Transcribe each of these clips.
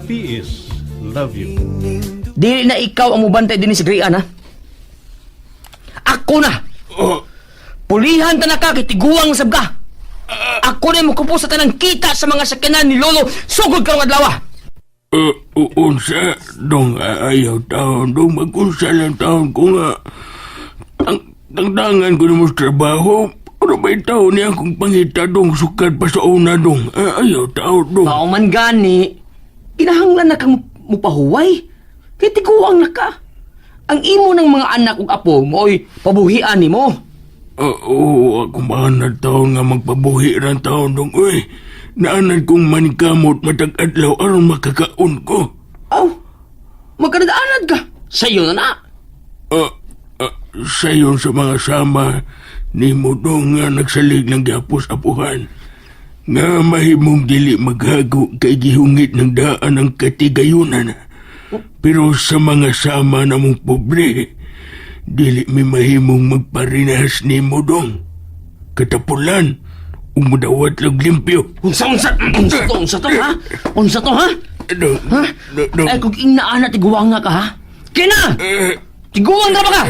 P.S. Love you. Dili na ikaw ang mubantay din sa Grian, ha? Ako na! Pulihan ta na ka, kitiguang sabga! Ako na makupo sa tanang kita sa mga sakyanan ni Lolo, sugod karong adlaw! Unsa, dong ayaw taon, dong mag-unsa lang taon ko nga. Tangtangan ko na mo sa trabaho, pero may taon niya akong pangita dong sukat pa sa una dong. Ayaw taon dong. Pauman gani, kinahanglan na kang mupahuway. Kitiguang na ka. Ang imo ng mga anak ug apo mo'y pabuhian ni mo. Oo, ako mahanad taon nga magpabuhi ng taon dong. Uy, naanad kong manikamot matag-adlaw aron makakaon ko. Aw, magkadaanan ka. Sa'yo na na. Sayon sa mga sama ni mo dong nga nagsalig ng gapos apuhan. Nga mahimong dili maghago kay gihungit ng daan ang katigayunan. Pero sa mga sama na mong pobre, dili mi mahimong magparinas ni mo dong. Katapulan, umudawat lang limpyo. Unsa to, ha? Unsa to, ha? Dong, Ha? Ay, kung inaana, tiguang nga ka, ha? Kina! Tiguang ka ba ka?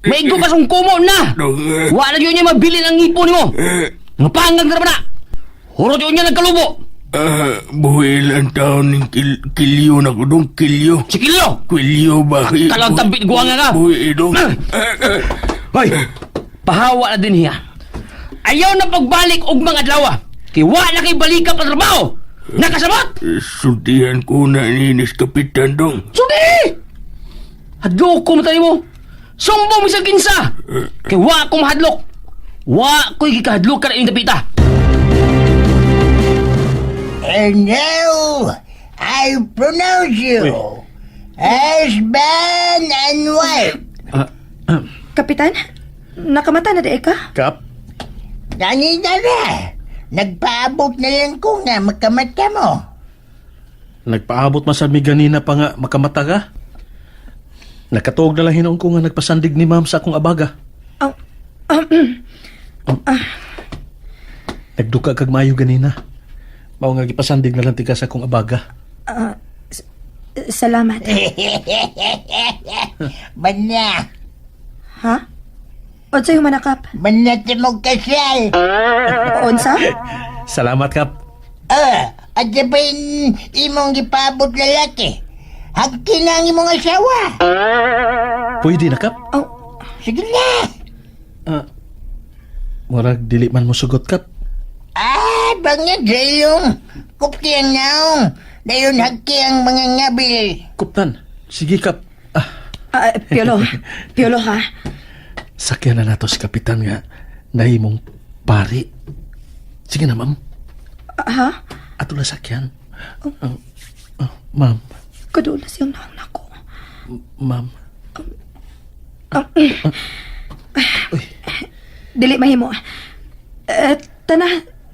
Maigo ka song kumo na! dong, Wala yun niya mabili ng ipon mo! Nga pangag na ba na? Hurot yun niya nagkalubo! buhil ang taon ng kilyo na ko dong, kilyo. Si Kilyo! Kilyo ba? Kalang tabi, guwang nga ka! Buhi dong. Hoy! Pahawa na din hiya. Ayaw na pagbalik og mga adlaw. Kay wala kay balika pa trabaho! Nakasabot! Sultihan ko na ninis kapitan dong. Sudi! Hadlok ko matali mo! Sumbong mi sa kinsa! Kay wa ko mahadlok! Wa ko'y gikahadlok ka na inyong dapita! And now, I pronounce you husband and wife. Kapitan, nakamata na di ka? Kap, Ganito na. Nagpaabot na lang ko nga magkamata mo. nagpaabot masad mi ganina pa nga makamata ka? Nakatuog na lang hinon ko nga nagpasandig ni ma'am sa akong abaga. Nagduka kag mayo ganina. Mao nga gipasandig na lang tika sa akong abaga. Salamat. Banya. Ha? O sa'yo manakap? Banya timog kasal. Unsa? Salamat, Kap. At sabihin imong gipaabot lalaki. Hagkin na ang imong asawa. Pwede na, Kap. Sige na. Murag dili man mo sugot, Kap. Bangya dayong. Kupti ang naong. Dayon hagki ang mga ngabil. Kuptan. Sige, Kap. Piolo ha? Sakyan na nato si Kapitan nga nahimong pari. Sige na, ma'am. Ha? Ato na sakyan. Ma'am. Kadulas yung naong nako. Ma'am. Dili mahimo.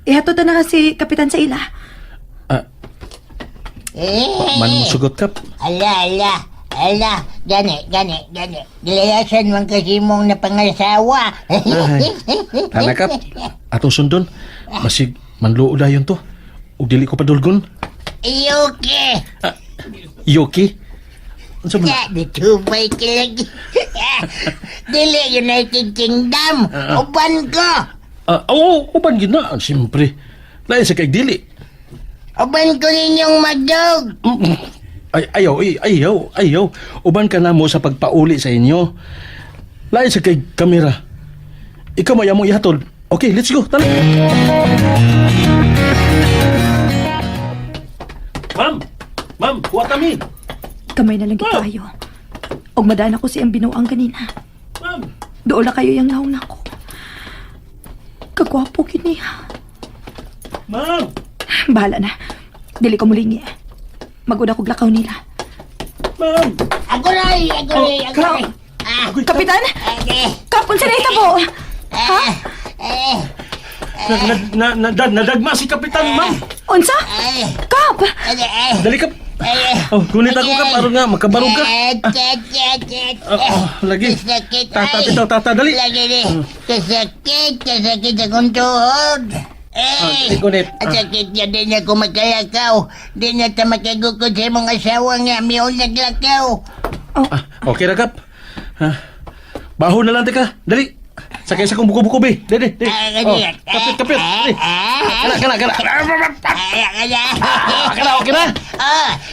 Ihato na si Kapitan sa ila. Man mo sugot, Kap. Ala, gani. Gilayasan man kasi mong napangasawa. Tana, Kap. Atong sundon. Masig manluo dayon to. Ug dili ko padulgon. Iyoke. Yoki? Unsa man? Ditubay ka lagi. Dili United Kingdom. Uban ko. Oo, uban gina. Siyempre. Lain sa kay dili. Uban ko ninyong madog. Ayaw. Uban ka na mo sa pagpauli sa inyo. Lain sa kay kamera. Ikaw maya mo ihatod. Okay, let's go. Tara. Ma'am, kuha kami. Kamay na lang kayo. Og madana ko siyang binuang kanina. Ma'am. Doon na kayo yung naong nako. Kagwapo kini ha. Ma'am. Bahala na. Dili ko mulingi. Maguna kog lakaw nila. Ma'am. Ako rin. Kapitan? Kapon sa naita po. Ha? Nadagma si Kapitan, ma'am. Unsa? Kap! Dali, Kap. Kunit ako, Kap. Aron nga, makabarog ka. Lagi. Tata, dali. Kasakit akong tuhod. Ikunit. At sakit niya din niya kung magkalakaw. Di niya ta makagukod sa mong asawa nga. Miyon naglakaw. Okay ra, Kap. Baho na lang, teka. Dali. Sakay sa kong buko-buko, be. Dali. Ganyan. Kapit. Dali. Kana. Kana, okay na.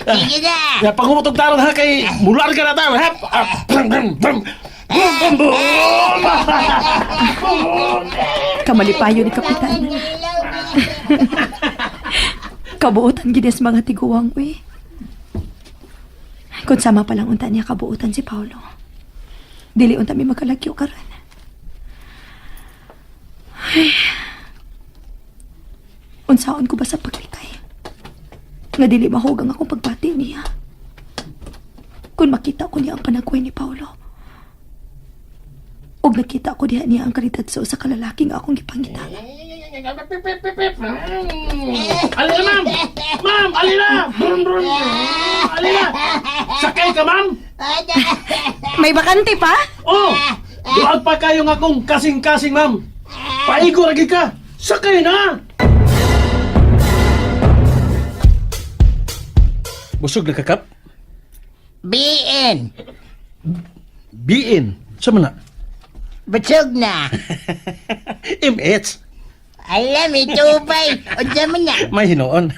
Sige na. Ya, pangumutog tarong ha, kay mular ka na tayo, ha? Kamalipayo ni Kapitan. Kabuutan gides mga tiguwang, we. Kung sama palang unta niya kabuutan si Paulo. Dili unta mi magkalagyo karon. Ay. Unsaon ko ba sa paglikay? Nga dili mahugang akong pagbati niya. Kung makita ko niya ang panagway ni Paulo. Og nakita ko niya ang kalitadso sa kalalaking akong gipangita. Alina, ma'am! Ma'am, alina! Brum. Alina! Sakay ka, ma'am! May bakante pa? Oh! Duag pa kayo nga kung kasing-kasing, ma'am! Paigo lagi ka! Sakay na! Busog na ka, Kap? BN. Biin. Sa mana? Busog na. MH. Alam, ito ba'y. O dyan na. May hinoon.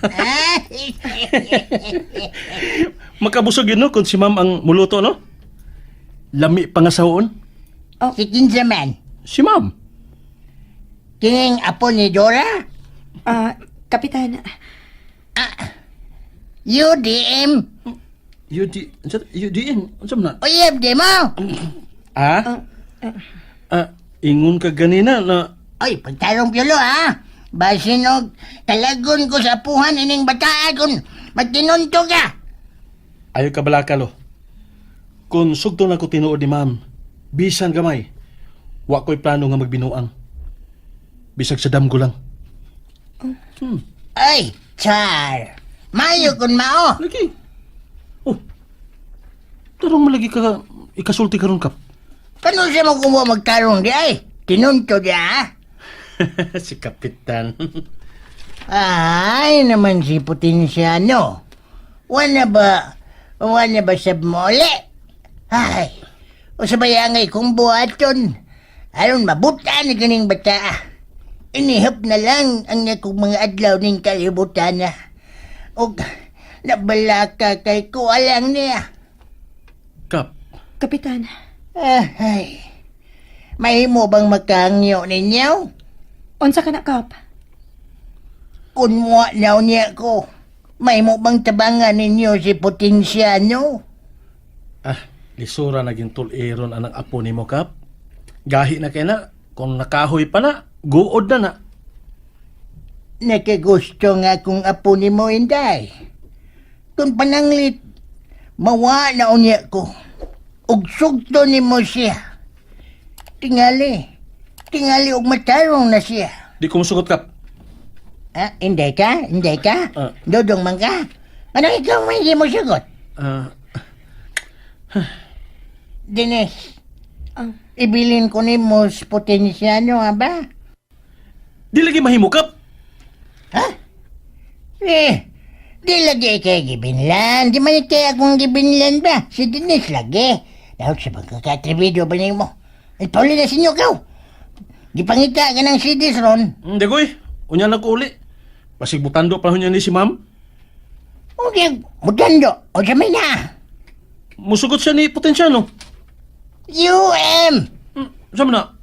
Makabusog yun, no? Kung si ma'am ang muluto, no? Lami pangasawon. Si Kinsa man. Si ma'am. Kining apo ni Dora. Kapitan, UDM. UDN. Sa mana? Uyab di mo. Ingon ka ganina na Oy, pagtarong piyolo ha. Basin og kalagon ko sa apuhan ining bataan kung magtinunto ka. ayaw ka balakalo. Kung sugto na ko tinuod ni ma'am, bisan gamay, wa ko'y plano nga magbinuang. Bisag sa damgo lang. Ay, char. Mayo kun mao. Lagi. Oh. Tarong malagi ka ikasulti karon, Kap. Kano siya mo kumuha magtarong di ay? Tinunto di ha? Si Kapitan. Ay, naman si Putinsiano. Wala ba sab mo uli? Ay, o sa bayangay kong buhaton. Aron mabuta ni ganing bata. Inihap na lang ang akong mga adlaw ning kalibutan na. O nabalaka kay ko alang niya. Kap, Kapitan. Ay, may mo bang makangyo ninyo? Unsa ka na, Kap? Kung mo niya ko, may mo bang tabangan ninyo si Putinsiano? lisura naging tuliron anang apo ni mo, Kap. Gahi na kaya na. Kung nakahoy pa na, guod na. Nakagusto nga kung apo ni mo, Inday. Kung pananglit, mawa na unya ko. Ug sugto ni mo siya. Tingali og matarong na siya. Di ko masugot, Kap. Inday ka? Dodong man ka? Ano ikaw may hindi mo sagot? Dinesh, ibilin ko ni mo si Putinsiano, ha ba? Di lagi mahimo, Kap. Di lagi kay gibinlan. Di man kaya akong gibinlan ba? Si Dinesh lagi. Dahil sa pagkakatribido ba niyo mo? Ay, pauli na sinyo kaw. Gipangita ka ng CDs ron. Hindi ko Unya lang ko uli. Pasig butando pa niya ni si ma'am. Okay, mutando. O sa may na. Musugot siya ni Potensyano. UM! Saan na?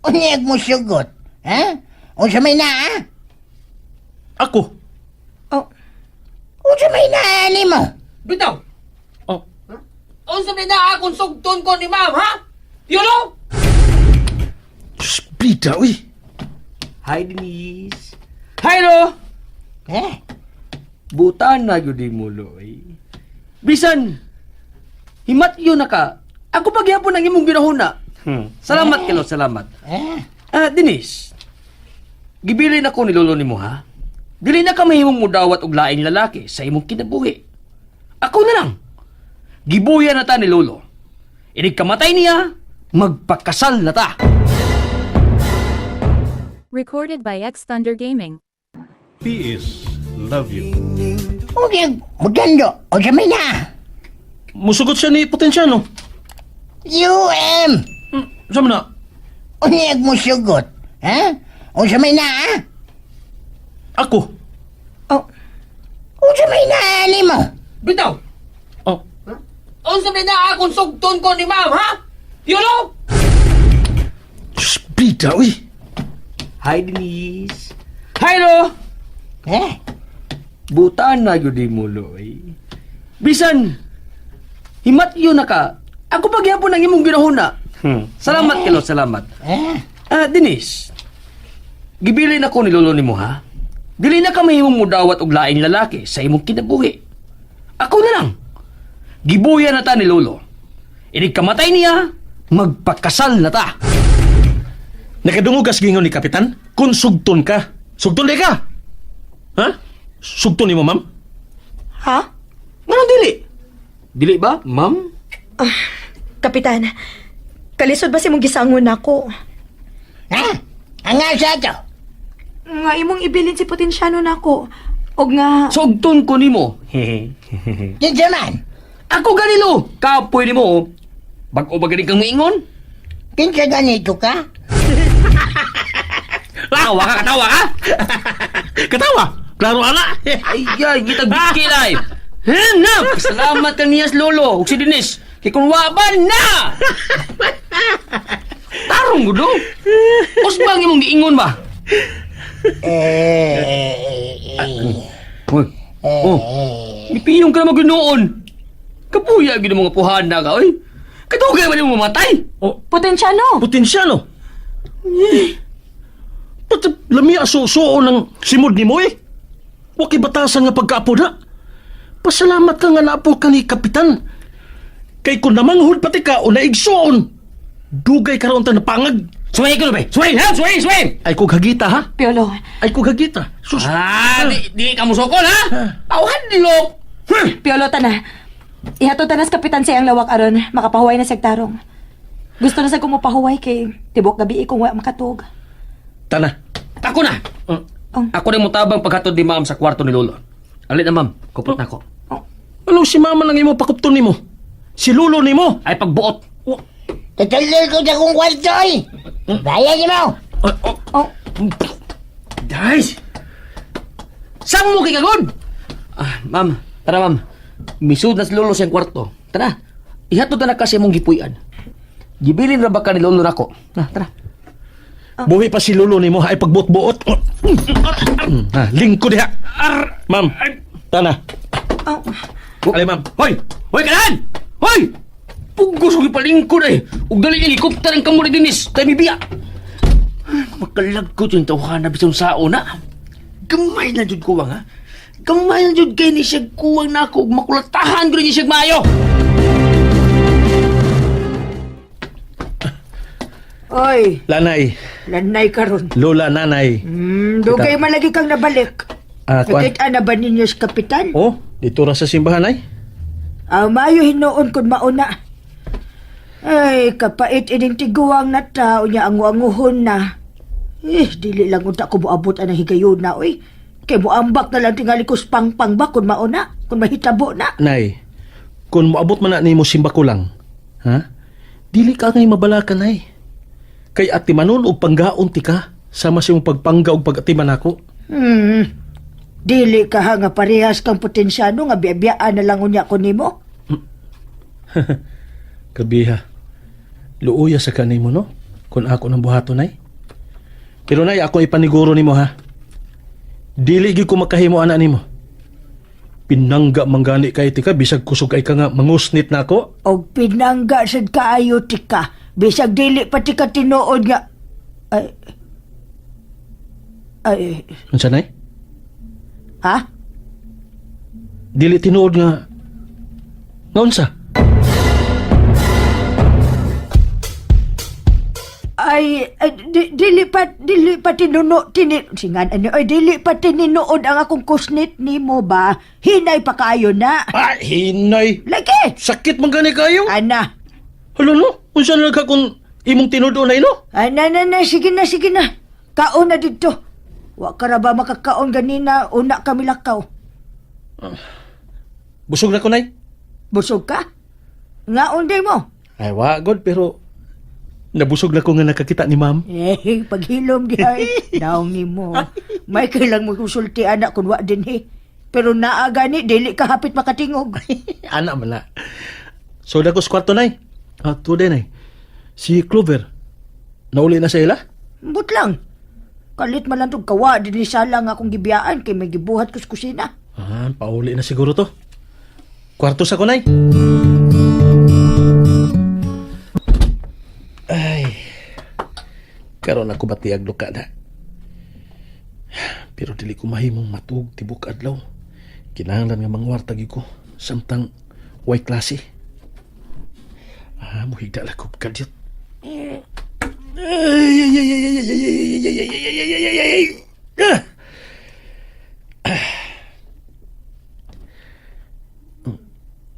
Unyag mo sugot. Ha? O sa may na, ha? Ako. O sa may na, ni mo. Bitaw! Oh. Unsa man na akong sugton ko ni ma'am, ha? Yolo! Diyos, bida, uy. Hi, Denise. Hi, no! Butan na yun di mo, Loy. Bisan, himat yun na ka. Ako pagyapon ang imong ginahuna. Salamat kilo, salamat. Denise, gibilin ako ni Lolo ni mo, ha? Dili na ka mahimong mudawat og laing lalaki sa imong kinabuhi. Ako na lang. Gibuya na ta ni Lolo. Inig kamatay niya, magpakasal na ta. Recorded by X Thunder Gaming. P.S. Love you. Unyag, magando. O sa may na. Musugot siya ni Potensyano. UM! Saan na? Unyag mo sugot. Ha? O sa may na, ha? Ako. O sa may na, ani mo. Bitaw! Oh. O sabi na akong sugton ko ni ma'am, ha? Piolo! Diyos, bida, uy. Hi, Denise. Hi, Ro! Butaan na yun di mo, Loy. Bisan, himat yun na ka. Ako pagyapon ng imong ginahuna. Salamat, Kilo, salamat. Denise, gibilin ako ni Lolo ni mo, ha? Dili na ka mahimong mudawat og laing lalaki sa imong kinabuhi. Ako na lang. Gibuya na ta ni Lolo. Inig kamatay niya, magpakasal na ta. Nakadungugas gingon ni Kapitan, kung sugton ka. Sugton di ka. Ha? Sugton ni mo, ma'am? Ha? Manong dili? Dili ba, ma'am? Kapitan, kalisod ba si mong gisangon ako? Ha? Ang nga siya to. Nga imong ibilin si Potensyano nako. Og nga... Sugton ko nimo. Kinsa man. Ako ganilo. Kapoy nimo. Bag-o ba gani kang miingon? Kinsa ganito ka? Katawa ka, katawa ka? Katawa! Klaro, ana! Ay, gitag kilay. Hanap! Salamat ka niyas, Lolo. Ug si Denise. Kay kung waban na! Tarong gudo. Usbang imong giingon ba? Hoy. Oh. Ipiyong ka na maginoon. Kapuya gid mga puhana ka, oy. Katugay man mo mamatay. Oh, Potensyano! Potensyano! Pati lami aso-soo ng simod ni mo eh. Waki batasan nga pagkaapo na. Pasalamat ka nga naapo ka ni Kapitan. Kay kung namanghod pati ka o naigsoon, dugay karoon ta na pangag. Suway ko na ba? Suway, ha? Suway! Ay kog hagita ha? Piolo, Ay kog hagita. Sus. Di ka musokol, ha? Tauhan dilok! Piolo tana. Ihatod tanas Kapitan sa iyang lawak aron makapahuway na sektarong. Gusto na sa kumupahuway kay tibok gabi kung wa makatug. Tana. Ako na! Ako rin mutabang paghatod ni ma'am sa kwarto ni Lolo. Alit na, ma'am. Kupot na ako. Anong si mama nang imo pakupton nimo? Si lulo nimo? Ay, pagbuot. Tatulil ko sa kong kwarto eh. Bayan niyo mo. Guys! Saan mo kay kagod? Ma'am. Tara, ma'am. Misud na si Lolo siyang kwarto. Tara. Ihatod na kasi mong gipuyan. Gibilin ra ba ka ni Lolo nako? Na, tara. Buhi pa si lulo nimo ay pagbuot-buot. Lingkod diha. Ma'am. Tana. Alay, ma'am. Hoy! Hoy, kanan! Hoy! Pugos ko ipalingkod eh. Ug dali helikopter ang kamo ni Denise. Tayo bibiya. Makalagkot yung tawhan na bisong sao na. Gamay na jud kuwang, ha? Gamay na jud kay ni siya kuwang na ako. Ug makulatahan ko rin siya mayo. Oy, Lanay. lanay karon. Lola, nanay. Dugay malagi kang nabalik. Kuan. Nakita na ba ninyo sa kapitan? Oh, dito ra sa simbahan ay. Mayo hinuon kun mauna. Ay, kapait ining tiguang na tao niya ang wanguhon na. Dili lang unta ko moabot ang higayon na, oy. Kay moambak na lang tingali ko pangpang ba kun mauna, kun mahitabo na. Nay, kung moabot man na nimo simba ko lang, ha? Dili ka ngay mabalakan ay. Kay atimanon og panggaon ti ka sama sa imong pagpangga og pagatiman ako. Dili ka ha nga parehas kang potensyano nga biyabiyaan na lang unya ko nimo. Kabiha. Luuya sa kanay mo, no? Kung ako ng buhaton ay. Pero nay, ako ipaniguro nimo ha. Dili gi ko makahimo ana nimo. Pinangga manggani kay tika bisag kusog ay ka nga mangusnit na ako. Og pinangga sad kaayo tika. Bisag dili pati ka tinuod nga. Ay, Unsa nay? ha? Dili tinuod nga. Nga unsa? Dili pa tinuno singan dili pa tinuod ang akong kusnit nimo ba? Hinay pa kayo na. Ah, hinay. Lagi. Sakit man gani kayo. Ana. Hala no? Unsa na ka kung imong tinuod na ino? Ana, sige na. Kaon na dito. Wa ka ra ba makakaon ganina una kami lakaw. Busog na ko, Nay. Busog ka? Ngaon day mo. Ay, wagod, pero nabusog na ko nga nakakita ni ma'am. Paghilom di ay. Daong ni mo. May kailang magkusulti anak kung wa din Pero naa gani, dili ka hapit makatingog. Anak man na. So, dako sa kwarto, Nay. Today, Nay. Si Clover, nauli na sa ila? But lang. Kalit man lang itong kawa, din lang akong gibiyaan kay may gibuhat ko sa kusina. Pauli na siguro to. Kwarto sa kunay. Ay. Karon ako batiyag luka na. Pero dili ko mahimong matug tibok adlaw. Kinahanglan nga mangwartag ko samtang way klase. Muhigda lang ko kadyot.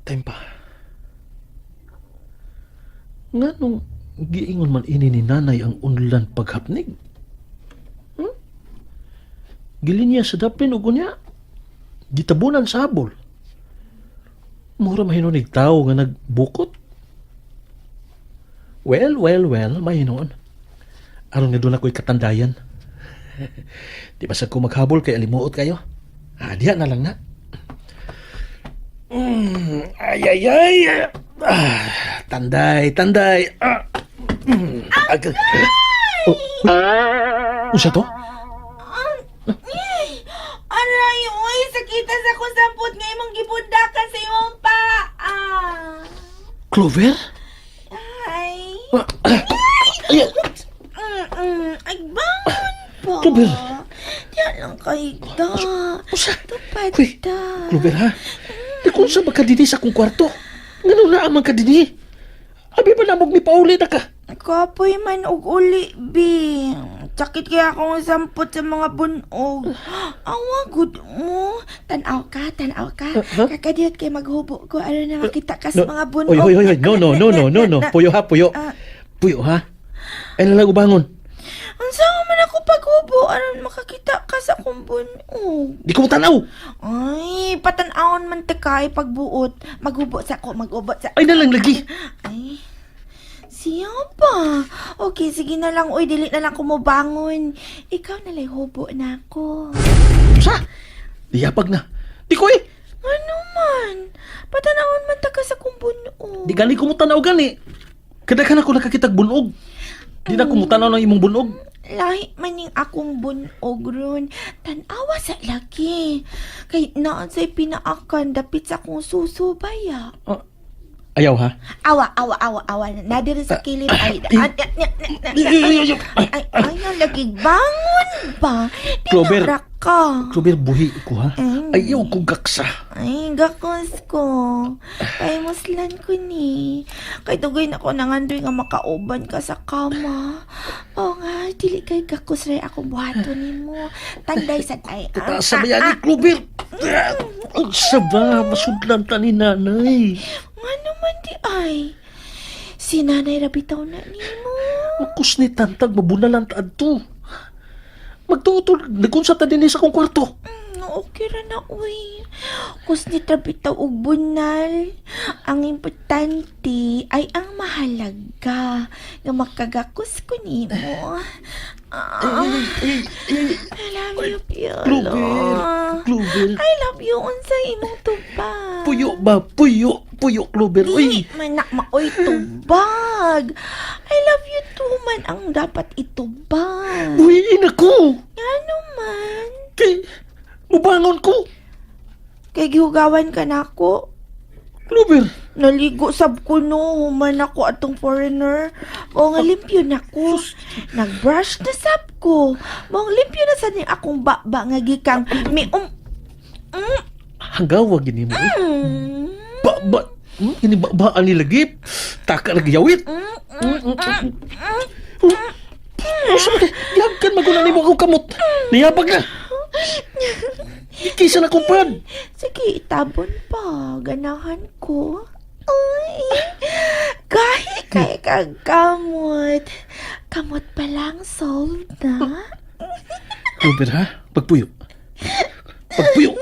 Time pa. Nga nung giingon man ini ni nanay ang unlan paghapnig. Gilinya sa dapin ug unya. Gitabunan sa habol. Mura mahinunig tao nga nagbukot. Well, mahinoon. Aron nga doon ako'y katandayan. Di ba sa ko maghabol kay alimuot kayo? Diyan na lang na. Ay. Tanday. Usa to? Aray, uy, sakita sa kusampot nga imong gipundakan sa imong paa. Clover? Ay. Ay, bangon po. Clover. Yan lang kay da. Tupad Uy, da. Clover ha? Kung sa makadini sa akong kwarto? Ngano na ang makadini? Abi ba namog mi pauli na ka? Kapoy man og uli, bi. Sakit kaya akong sampot sa mga bunog. Awa, good mo. Tanaw ka. Kakadiyot kay maghubo ko. Ano na makita ka sa mga bunog. Oy. No. Puyo ha. Puyo ha. Ay nalang ubangon. Ang saan man ako paghubo. Ano makakita ka sa akong bunog. Di ko mo tanaw. Ay, patanawon man ta kay pagbuot. Maghubo sa ako. Ay nalang lagi. Ay, siya pa. Okay, sige na lang. Uy, dili na lang kumubangon. Ikaw na lang hubo na ako. Sa? Diyapag na. Di ko Ano man? Patanawon man ta ka sa kong bunog. Di gani ko mo tanaw gani. Kadaghan ako nakakitag bunog. Di na ko mo tanaw ng imong bunog. Lahi maning akong bunog ron. Tanawa sa laki. Kay naan sa'y pinaakan. Dapit sa akong susubaya. Ayaw ha? Awa. Nadiri sa kilid. Ay, lagi bangon ba? Clover. Dinara ka. Clover, buhi ko ha? Ayaw ko gaksa. Ay, gakos ko. Kay muslan ko ni. Kay tugay na ko nangandoy nga makauban ka sa kama. O nga, dili kay gakos rin akong buhato ni mo. Tanday sa tay. Tataas sa bayani, Clover. Ang saba, masudlan ta ni nanay. Nga naman di ay. Si nanay rabitaw na ni mo. Makus ni tantag, mabunalan ta adto. Magtuotol, nagkunsa ta din sa kong kwarto. Okay ra na, uy. Kus ni trabitaw og bunal. Ang importante ay ang mahalaga nga makagakus ko ni mo. I love you, Piolo. Clover. I love you, unsay imong tubag. Puyo ba? Puyo, Clover. Dili Uy, man na maoy tubag. I love you too man ang dapat itubag. uy, inako. Ano man? Kay, mubangon ko. Kay gihugawan ka na ako. Clover. Naligo sab ko no, human ako atong foreigner. O nga limpyo na ko. Nagbrush na sab ko. Mong limpyo na sa ni akong baba nga gikang Hanggawa gini mo. mm, Ini ba ani lagi? Taka lagi yawit. Lagkan magunan mo ako kamot. Niyabag na. Ikisa na kumpad. sige, itabon pa. Ganahan ko. Ay, kahit kay kagamot. Kamot pa lang, sold na. Clover, ha? Pagpuyo. Pagpuyo.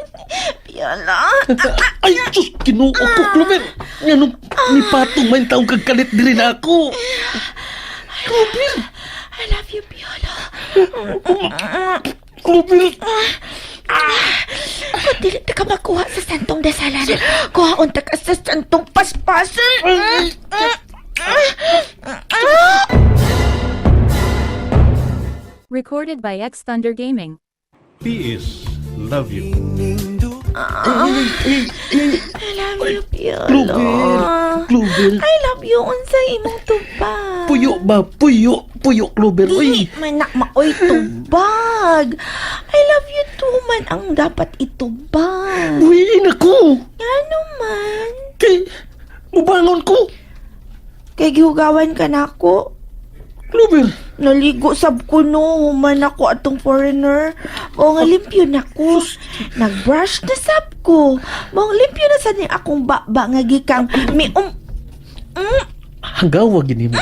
Piolo. Ay, sus, kinuo ko, Clover. Nga ni Patong may taong kagkalit din rin ako. Clover. I love you, Piolo. Clover. Kung dili na ka makuha sa santong dasalan, kuhaon ta ka sa santong paspasan. Recorded by X Thunder Gaming. P.S. Love you. I love you, Piolo. Clover. I love you unsay imong tubag. Puyo ba? Puyo. Puyo, Clover. Uy. Dili man na maoy tubag. I love you too man ang dapat itubag. Uy, naku. Ano man? Kay, mubangon ko. Kay gihugawan ka na ako. Clover. Naligo sab ko no, human ako atong foreigner. O nga limpyo na ko. Nagbrush na sab ko. Mong limpyo na sa ni akong baba nga gikang Hanggawa gini mo.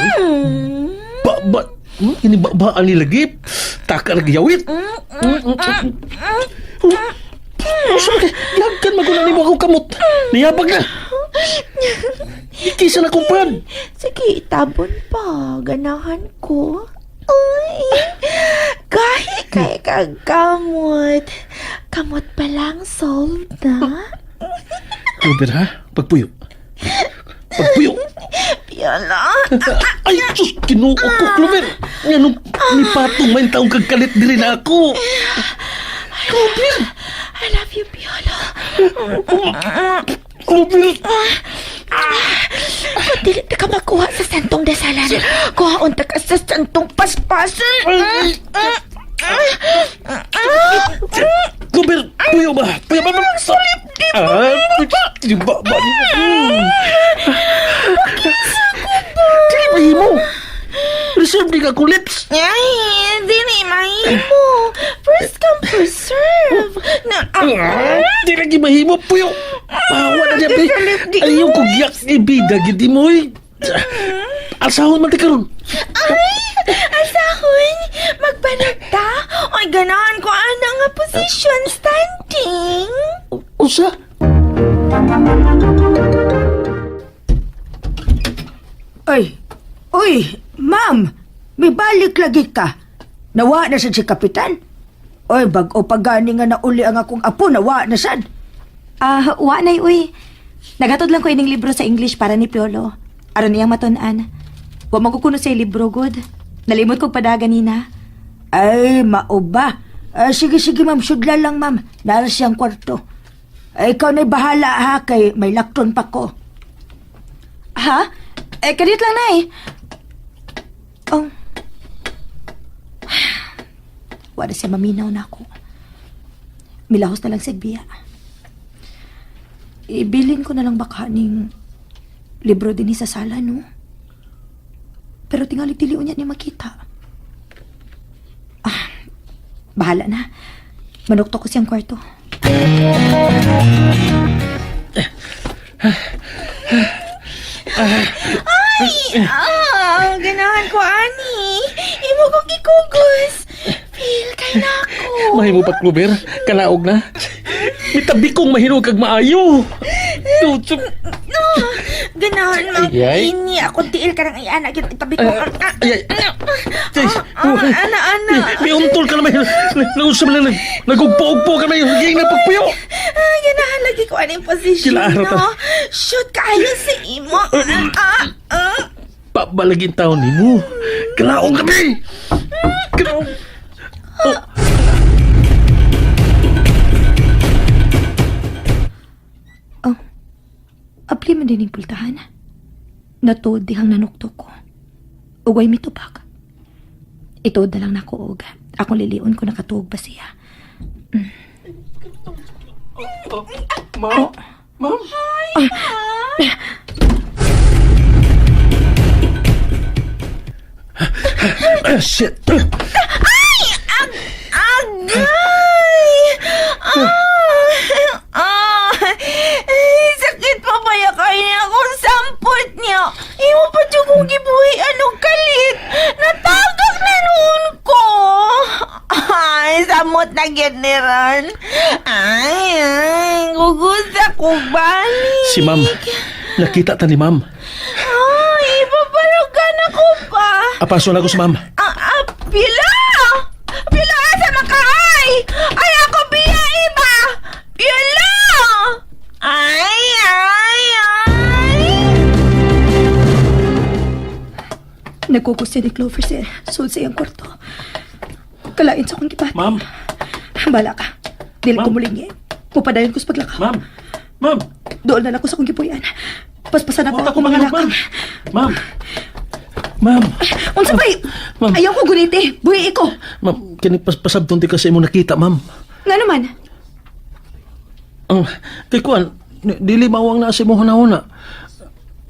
Ini baan ni lagi. Taka lagi yawit. Lagkan magunan ni mo akong kamot. Niyabag na. Ikisa na kumpan. Sige, itabon pa. Ganahan ko. Uy, kahit kay kagamot. Kamot pa lang solved na. Clover, ha? Pagpuyo. Pagpuyo. Piolo. Ay, sus, kinuo ko, Clover. Nga ni Patong may taong kagkalit din rin ako. Clover. I love you, Piolo. Clover. Kung dili na ka makuha sa santong dasalan, kuhaon ta ka sa santong paspasan. Clover, puyo ba? Puyo ba? Sulit din mo. Di ba? Dili mahimo. Reserve di ka kulips. Ay, dili mahimo. First come, first serve. Di lagi mahimo, puyo. Pahawa na diyan, ayaw ko giyak ibida, gidi mo, asahon man ti karon. Ay, asahon. Magpanagta. Ay, ganahan ko ana nga position standing. Usa? Uy, ma'am, may balik lagi ka. Nawa na sad si Kapitan. Oy, bag-o pagani nga nauli ang akong apo, nawa na sad. Wa nay, uy. Nagatod lang ko ining libro sa English para ni Piolo. Aron iyang matun-an. Wa magkukuno sa libro, good. Nalimot kong padaga nina. Ay, mao ba? Sige, ma'am, sudla lang, ma'am. Nara siyang kwarto. Ay, ikaw na'y bahala, ha, kay may lakton pa ko. Ha? Kadit lang, nay. Oh. Wala siya maminaw na ako. Milahos na lang sa biya. Ibilin ko na lang baka ning libro din sa sala, no? Pero tingali tiliw niya ni makita. Bahala na. Manukto ko siyang kwarto. Ganahan ko, ani. Imo ko gikugos. Feel kay na ako. Mahimo pa, Clover. Kanaog na. Mitabi kong mahinog kag maayo. Ganahan, ma'am. Yay. Ini ako tiil ka ng iyanak. Itabi ko. Ay. Ana. May untol ka naman. Nausap lang. Nagugpo-ugpo ka naman. Higing na pagpuyo. Ganahan lagi ko ano yung position, Kilaro ta. no? Shoot kayo sa imo. Pabalagin taon ni mo. Kanaog kami. Kanaog. Apli man din yung pultahan. Natuod dihang nanukto ko. Ugay mitubak. Ituod na lang na ko, og. Akong liliun ko nakatuog ba siya. Ma'am? Ma'am? Shit. Sakit pa ba ya kayo niya kung sampot niya? Imo pa dyan kong gibuhi anong kalit. Natagak na noon ko. Si ma'am. Nakita ta ni ma'am. Ay, ipapalugan ako pa. Apaso na ko sa ma'am. Pila! Pila sa makaay! Ay, ako biya iba! Pila! Ay! Nagkukusti ni Clover si Sul sa iyang kwarto. Kalain sa akong gipat. Ma'am. Bala ka. Dili ko Ma'am. mulingi. Pupadayon ko sa paglakaw. Ma'am. Ma'am. Doon na lang ko sa akong gipuyan. Paspasan na Wala pa ko ako mga ma'am. lakang. Ma'am. Ma'am. Unsa bay? Ma'am. Ayaw ko guniti. Buhi ko. Ma'am, kini pasabton ti kasi mo nakita, ma'am. Nga naman. Kay kuan, dili mawang na sa imong hunahuna.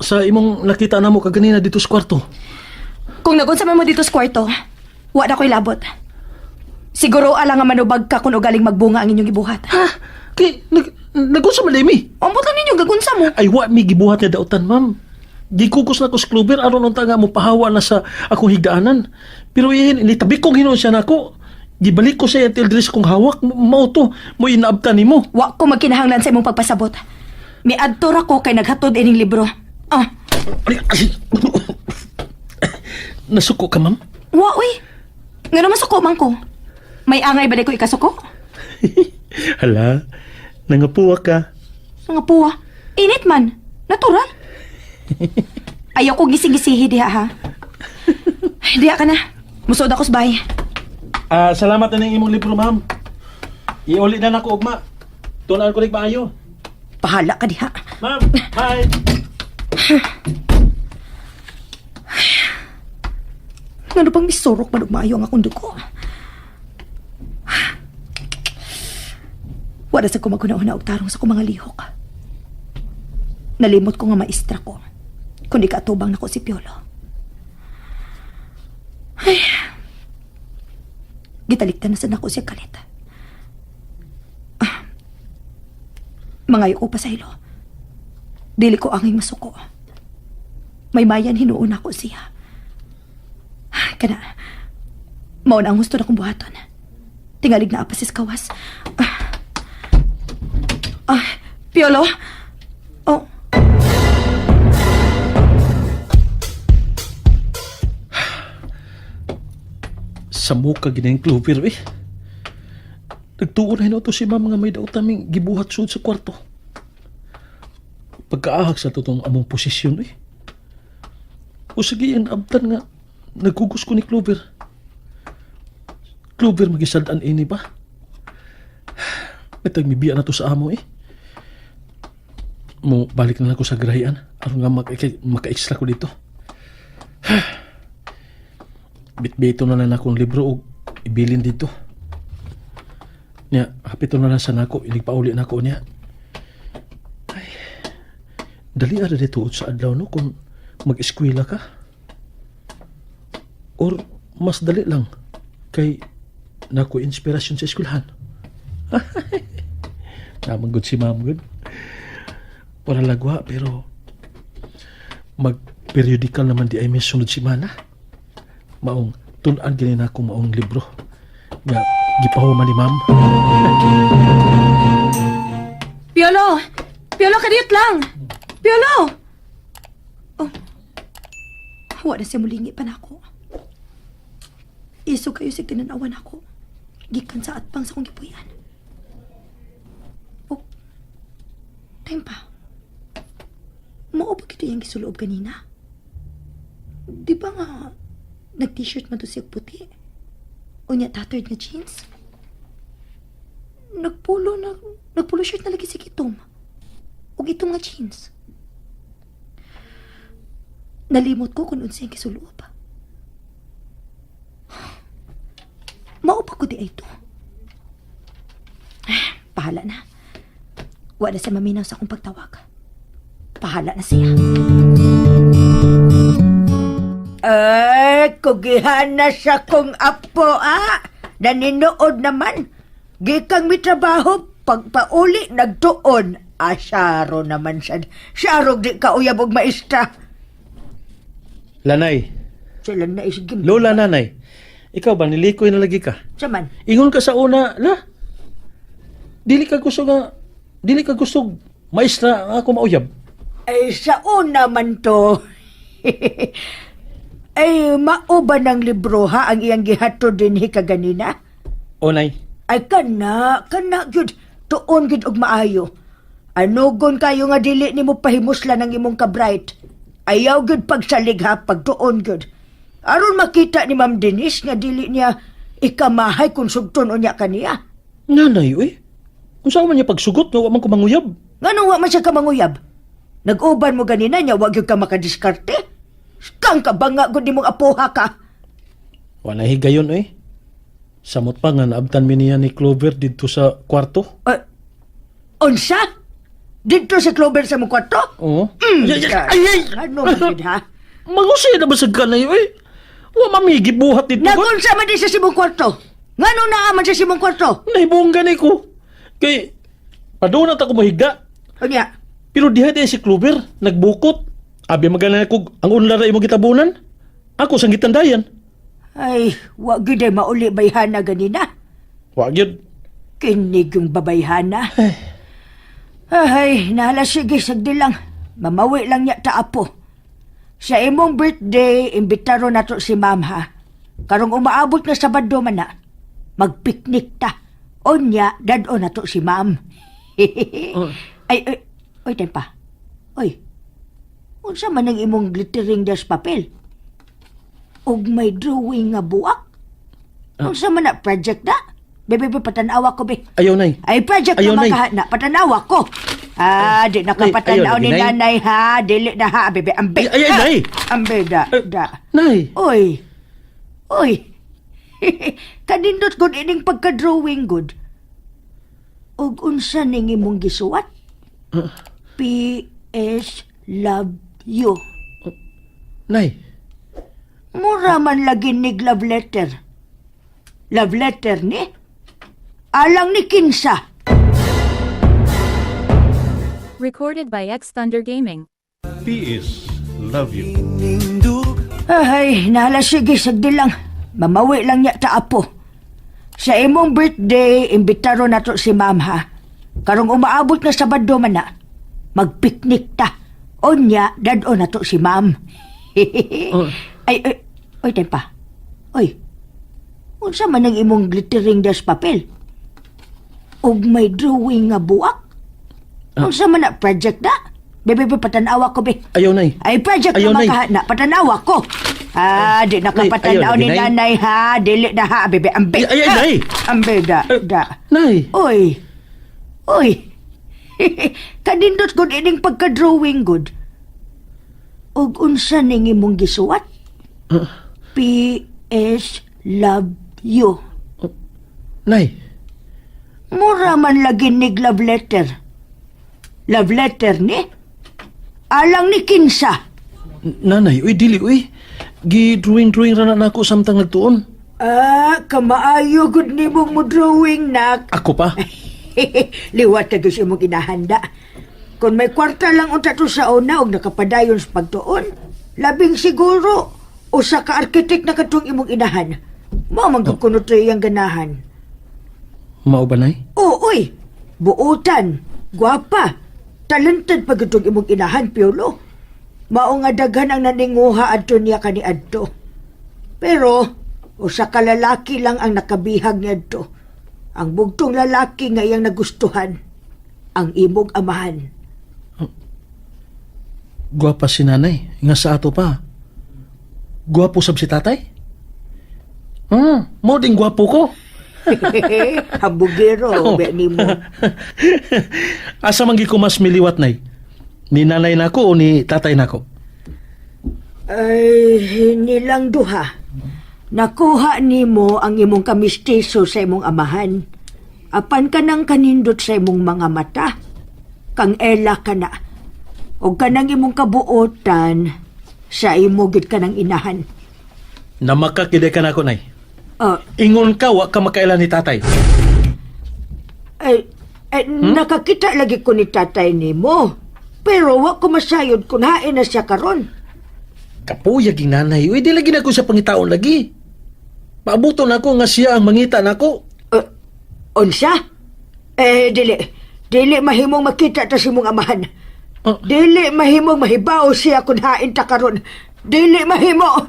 Sa imong nakita namo kaganina dito sa kwarto. Kung nagunsa man mo dito sa kwarto, wa na ko'y labot. Siguro alang nga manubag ka kung ugaling magbunga ang inyong gibuhat. Ha? Kay nagunsa man mi. Ambutan ninyo gagunsa mo. Ay wa mi gibuhat nga dautan, ma'am. Gikukos na ko sa Clover aron unta nga mo pahawa na sa akong higdaanan. Pero ihin initabi kong hinuon siya nako. Gibalik ko sa until diri sa kong hawak mao to mo inaabtan nimo. Wa ko magkinahanglan sa imong pagpasabot. Miadto ra ko kay naghatod ining libro. Ah, Ay. Nasuko ka, ma'am? wa uy. Nga naman suko man ko. May angay ba ko ikasuko? Hala, nangapuwa ka. Mga puwa. Init man. Natural. Ayaw ko gising-gisihi diha ha. Diha ka na. Musod ako sa bahay. Salamat na ng imong libro, ma'am. Iuli na nako ugma. Tunan ko rin maayo. Pahala ka diha. Ma'am, hi. Ano bang misurok manugmayo ang akong dugo? Wala sa ko maguna-una og tarong sa akong mga lihok. Nalimot ko nga maestra ko. Kundi katubang nako si Piolo. Ay. Gitaliktan na sa nako siya kalit. Mangayo ko pa sa hilo. Dili ko anging masuko. May mayan hinuon ako siya. Kana, mauna ang gusto na kong buhaton. Tingalig na apasis kawas. Piolo? Oh. Sa muka ginayang Clover, eh. Nagtuon na to si ma'am nga may daw taming gibuhat sud sa kwarto. Pagkaahag sa totong among posisyon, eh. O sige, ang abtan nga, nagkugos ko ni Clover. Clover, magisadaan ini ba? May tagmibiya na to sa amo, eh. Mo, balik na ako sa garayan. Aron nga maka-extra ko dito. Bit-bito na lang akong libro o ibilin dito. Nya, hapito na lang sa nako, inigpauli na ako niya. Ay, dali ada dito sa adlaw no kung mag-eskwela ka. Or mas dali lang kay nako inspirasyon sa eskwelahan. Naman good si ma'am good. Wala lagwa pero mag-periodical naman di ay may sunod simana. Maong tunan gini na akong maong libro nga gipahuman ni ma'am. Piolo! Piolo, kadiyot lang! Piolo! Oh. Wala siya mulingi pa na ako. Iso kayo sa kinanawan ako. Gikan sa atpang sa kong gipuyan. Oh. Time pa. Mao ba kita yung gisuloob kanina? Di ba nga nag-t-shirt man to siya puti? O niya tattered na jeans? Nagpulo shirt na lagi si Kitom. O itong nga jeans. Nalimot ko kung unsa yung gisuloob. Mao pa ko di ay ito. Pahala na. Wala siya maminaw sa akong pagtawag. Pahala na siya. Ay, kugihan na sa kong apo, Naninood naman. Gikang may trabaho, pagpauli, nagtuon. Syaro naman siya. Syaro, di ka uyab og maestra. Lanay, Sila na isigim. lola nanay, ikaw ba nilikoy na lagi ka? Saman, Ingon ka sa una, la. Dili ka gusto Maestra nga ako mauyab. Ay, sa una man to. Ay, mao ba ng libro ha ang iyang gihato din kaganina? O nay, Ay, kana, gyud. Tuon gyud og maayo. Anugon kayo nga dili nimo pahimusla ng imong ka-bright. Ayaw gyud pagsalig ha, pagtuon gyud. Aron makita ni Ma'am Denise nga dili niya ikamahay kung sugton unya kaniya. nanay, uy. Unsa man niya pagsugot nga wa man ko manguyab? Nganong wa man siya ka manguyab? Nag-uban mo ganina niya, wag yung ka makadiskarte. Kang ka ba nga gud nimong apoha ka? Wa na higayon, uy. Samot pa nga naabtan mi niya ni Clover dito sa kwarto. Unsa? Dito sa Clover sa mong kwarto? Oo. Ay, ay! Ano man gid ha? Mangusay na ba sa kanay, uy? Wa mamigi buhat dito. Nagunsa man di sa simong kwarto? Ngano naaman sa simong kwarto? Naibonggan ko. Kay, padunat ako mahiga. Unya, Pero diha di si Clover, nagbukot. Abi magana ko ang unlara imo gitabunan. Ako sang gitandayan. ay, wag gid ay mauli bayhana ganina. Wa gyud. Kinig yung babayhana. Ay, nala sige, sagdi lang. Mamawi lang niya ta apo. Sa imong birthday, imbitaro na to si ma'am ha. Karong umaabot na Sabado man na, magpiknik ta. Onya, dado na to si ma'am. Ay, oy, ten pa. Oy, unsa man ang imong glittering das papel? Og may drawing nga buak? Unsa man na project na? Bebe, patanawa ko, be. Ayaw nay. Ay, project Ayaw, na Nay. makahana. Patanawa ko. Di nakapatanaw ayaw, ni Nay. nanay, ha? Dili na, ha? Bebe, ambe. Ay, Nay. Ambe, da. Nay. Oy. Kanindot gud ining pagka-drawing gud. Og unsa ning imong gisuwat? P.S. Love you. Nay. Mura man lagi nig love letter. Love letter ni? Alang ni kinsa. Recorded by X Thunder Gaming. P.S. Love You. Ay, nala sige, sagdi lang. Mamawi lang niya ta apo. Sa imong birthday, imbitaro na to si ma'am ha. Karong umaabot na Sabado man na, magpiknik ta. Onya, dado na to si ma'am. Ay, oy, ten pa. Oy, unsa man ang imong glittering das papel? Og may drawing nga buak? Unsa man na project na? Bebe, patanawa ko, be. Ayaw nay. Ay, project Ayaw, na Nay. makahana. Patanawa ko. Di nakapatanaw ayaw, ni Nay. nanay, ha? Dili na, ha? Bebe, ambe. Ay, Ha? Nay. Ambe, da. Nay. Oy. Kadindot gud ining pagka-drawing gud. Og unsa ning imong gisuwat? P.S. Love you. Nay. Mura man lagi nig love letter. Love letter ni? Alang ni kinsa. Nanay, uy, dili, uy. Gi-drawing-drawing ra na ako samtang nagtuon. Kamaayo gud nimong mo drawing, nak. Ako pa. Liwat ka gusto mong inahanda. Kung may kwarta lang unta to sa una og nakapadayon sa pagtuon, labing siguro usa ka arkitek na katong imong inahan. Mao man gud kuno to iyang ganahan. Mao ba, Nay? Uy, buutan, gwapa, talented pa gud tong imong inahan, Piolo. Mao nga daghan ang naninguha adto niya kani adto. Pero usa ka lalaki lang ang nakabihag niadto. Ang bugtong lalaki nga iyang nagustuhan, ang imong amahan. Gwapa si nanay. Nga sa ato pa. Gwapo sab si tatay? Mo ding gwapo ko. Habugero, be nimo. Asa man gi ko mas miliwat, Nay? Ni nanay nako o ni tatay nako? Ay, nilang duha. Nakuha nimo ang imong kamistiso sa imong amahan. Apan ka nang kanindot sa imong mga mata. Kang ela ka na. O ka nang imong kabuotan sa imo gid ka ng inahan. Namakakide ka na ako, Nay. Ah, Ingon ka, wa ka makailan ni tatay. nakakita lagi ko ni tatay nimo. Pero wa ko masayod kung hain na siya karon. Kapuyag yung nanay. Uy, di lagi na ako sa pangitaon lagi. Paabuto na ako nga siya ang mangita na ako. Unsa? Dili. Dili mahimong makita ta si mong amahan. Oh. Dili mahimong mahibaw siya kung hain ta karon. Dili mahimo.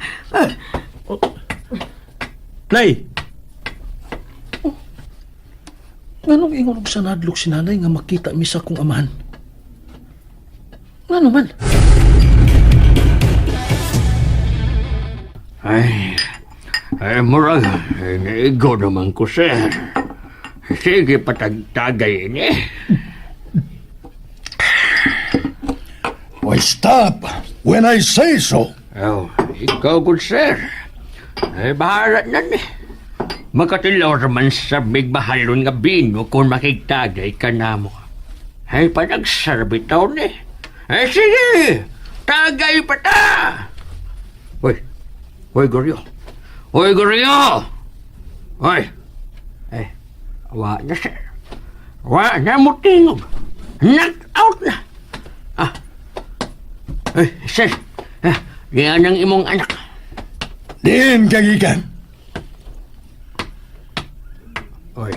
Nay! Oh. Anong ingon og sa nadlok si nanay nga makita misa kong amahan? Ano man? Ay, murag, naigo naman ko, sir. Sige, patagtagay ini. Why, stop when I say so. Oh, ikaw, good sir. Ay, bahala na ni. Makatilaw naman sa bigbahalon nga bino kung makitagay ka na mo. Ay, panagsarbitaw ni. Ay, sige, tagay pa ta. Hoy, Goryo. Hoy, Goryo! Hoy! Ay, wa na, sir. Wa na mo tingog. Knock out na. Ay, sir. Yan ang imong anak. Din kagikan. Hoy.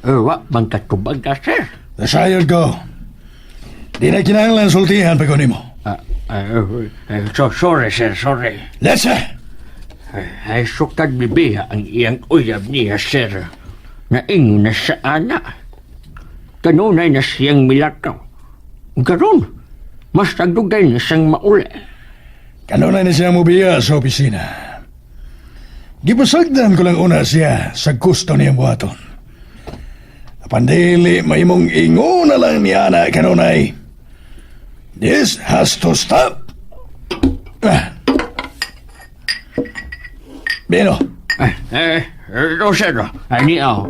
Wa bang katubag ka, sir? Nasayod ko. Di na kinahanglan sultihan pa ko nimo. Sorry, sir, sorry. Let's say. Ay, sukad bibiya ang iyang uyab niya, sir. Naingon na sa ana. Kanunay na siyang milakaw. Garon, mas tagdugay na siyang mauli. Kanunay na siya mubiya sa opisina. Gipasagdan ko lang una siya sa gusto niyang buhaton. Pandili mahimong ingo na lang niya na kanunay. This has to stop. Bino. Rosero, aniaw.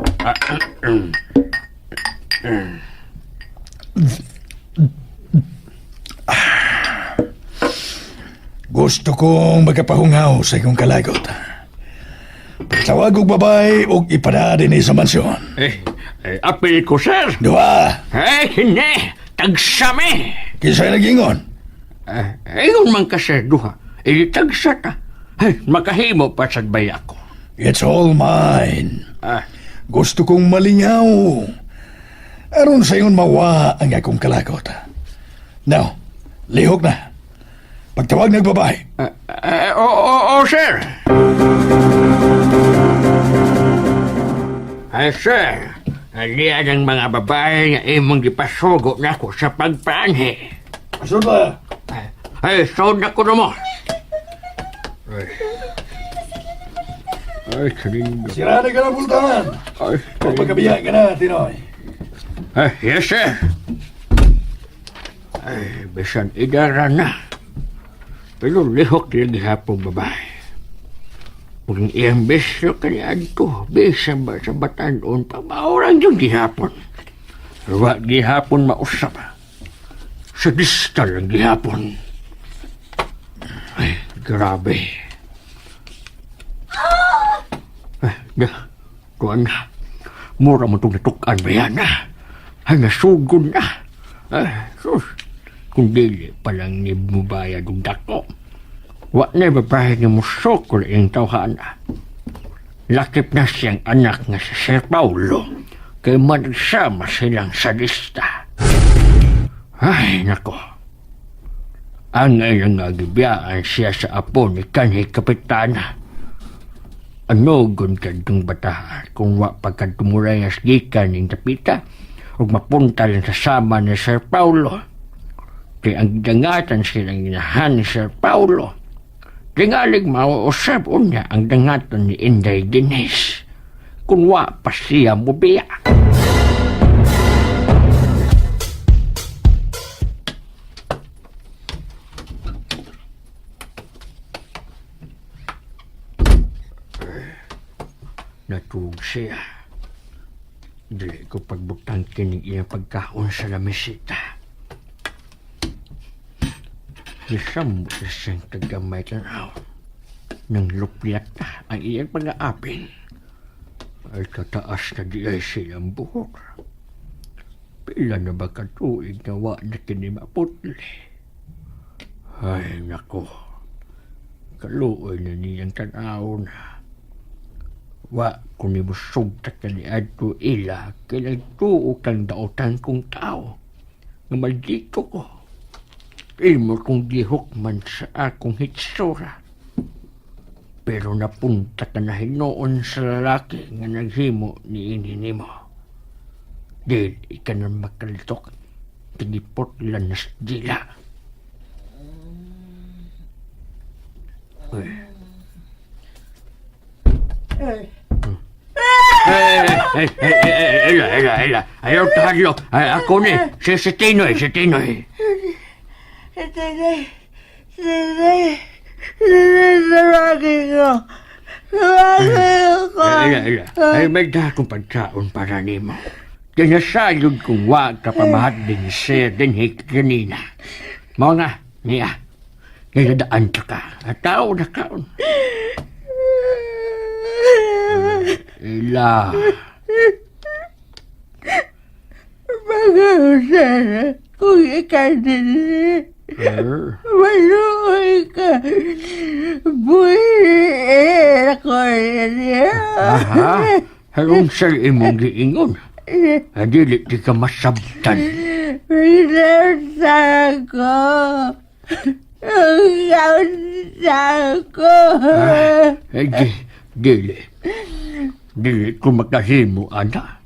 Gusto kong magkapahungaw sa ikong kalagot. Tawag og babay og ipada din sa mansyon. Apil ko, sir. Dua. Hindi. Tagsami. Kisa'y nagingon. Ayun man ka, sir, duha. Tagsa ta. Makahimo pa sa baya ko. It's all mine. Gusto kong malingaw. Aron sa iyon mawa ang akong kalagot. Now, lihok na. Pagtawag nagbabay. Oo, sir. Sir, aliyan ang mga babae na imong gipasugo na ako sa pagpaanhi. Asun ba? Sound na ko na mo. Kalindo. Sirada ka na bultahan. Kung magkabiyak ka na, Tinoy. Yes, sir. Bisan idara na. Pero lihok din hapong babae. Kung iyang beso kaniyaan ko, bisan ba sa batanon, pagmaurang yung gihapon. Wa gihapon mausap. Sadista lang gihapon. Ay, grabe. Tuan na. Mura mo itong natukan ba yan na? Ay, nasugod na. Sus. Kung dili palang nibubaya ng dako. Wa na babae ni musokol ang tawhana. Lakip na siyang anak nga si Sir Paulo. Kaya magsama silang sadista. Ay, nako. Ang ngayon nga gibiyaan siya sa apo ni kanhi kapitana. Ano gun kadtong bata kung wa pagkadumurayas gikan ng tapita ug mapunta lang sa sama ni Sir Paulo. Kaya ang dangatan silang inahan ni Sir Paulo. Tingalig mauusap unya ang dangatan ni Inday Dines. Kung wa pa siya mubiya. Natulog siya. Dili ko pagbutang kining iyang pagkaon sa lamisita. Isang mo siyang tagamay tanaw. Nang lupiat na ang iyang pag-aapin. Ay tataas na di ay siyang buhok. Pila na ba katuig na wa na kinimaputli? Ay nako. Kaluoy na niyang tanaw na. Wa ko ni busog ta kaniadto ila kay nagtuo kang daotan kong tao. Nga maldito ko. Imo kong gihukman sa akong hitsura. Pero napunta ka na hinoon sa lalaki nga naghimo ni ini nimo. Dili ka na makalitok. Tigipot lanas dila. Uy. Ela. Ayaw tahadlo. Ako ni, si Tinoy. Ela. Ay may dakong pagkaon para nimo. Kinasayod kung wag ka pamahat din siya din kanina. Mga niya, niladaan ka. At tao na kaon. Ila. Mag-usara kung ikaw din. Maluoy ka. Buhay ako niya. Aha, harong sa imong giingon. Adili di ka masabtan. Pinasa ko. Ang ko. Dili ko makahimo, ana.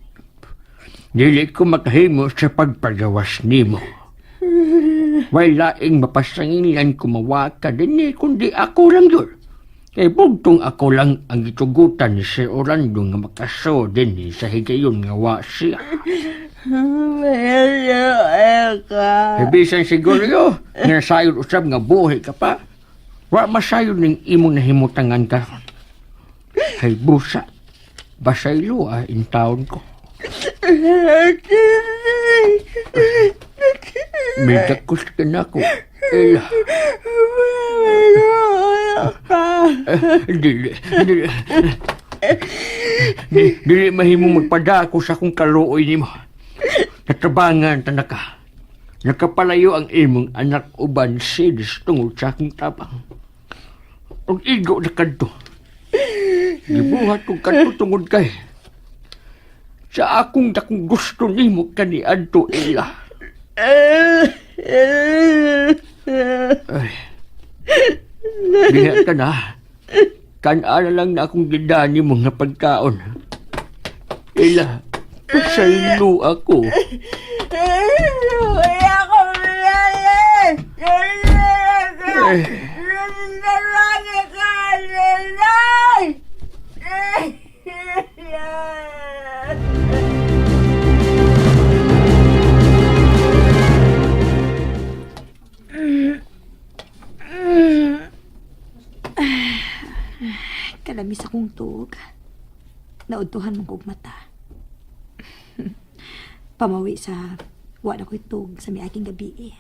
Dili ko makahimo sa pagpagawas nimo. May laing mapasangilan kumawa ka din kundi ako lang yun. Kay bugtong ako lang ang itugutan ni Sir Orlando nga makaso din sa higayon nga wa siya. Bisan siguro yo, nga sayod usab nga buhi ka pa. Wa masayod ning imong nahimutangan karon. Hay busa, basaylo in taon ko. May dakos ka na ko, Ella. Dili mahimo magpadako sa akong kaluoy nimo. Natabangan ta naka. Nakapalayo ang imong anak uban sidis tungod sa akong tabang. Ang igo na kadto. Gibuhat kong kadto tungod kay. Sa akong dakong gusto nimo kaniadto ila. Ay. Diha ka na. Kan-ana lang na akong gidani mo nga pagkaon. Ila, pasaylo ako. Kalamis akong tuog. Naudtuhan mong kong mata. Pamawi sa wala ko'y tug sa may aking gabi.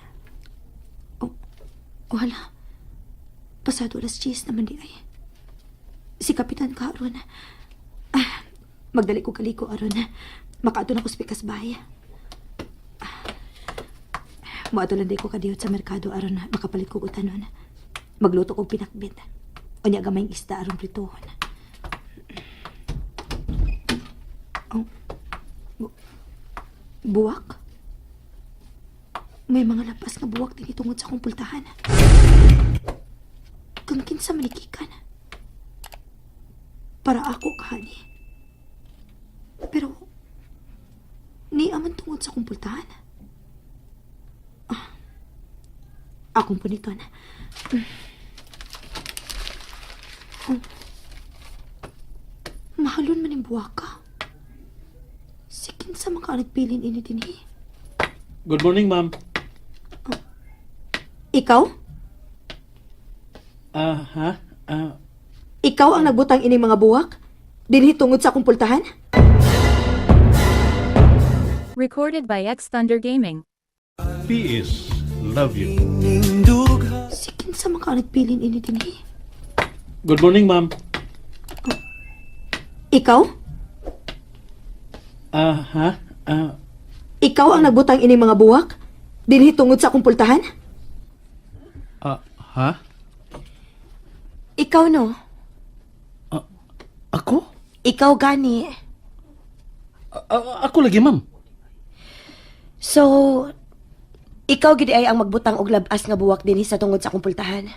Oh, wala. Pasado alas 10 naman di ay. Si Kapitan ka aron. Magdali ko kaliko aron. Makaadto na ko sa pikas bahay. Moadto lang di ko kadiyot sa merkado aron makapalit ko utanon. Magluto ko pinakbit. O niya gamayng isda aron pritohon. Oh. Buwak? May mga lapas nga buwak din itungod sa akong pultahan. Kung kinsa manikikan. Para ako kahani. Pero, ni aman tungod sa akong pultahan. Akong punito na. Mahalon man yung buwak ka. Sikin sa mga nagpilin ini din eh. Good morning, ma'am. Ikaw? Ikaw ang nagbutang ining mga buwak? Dinhi tungod sa akong pultahan? Recorded by X Thunder Gaming. PS Love You. Sikin sa mga nagpilin ini din eh. Good morning, ma'am. Ikaw? Ikaw ang nagbutang ining mga buwak? Dinhi tungod sa akong pultahan? Ha? Ikaw no? Ako? Ikaw gani. Ako lagi, ma'am. So, ikaw gid ay ang magbutang og labas nga buwak dinhi sa tungod sa akong pultahan.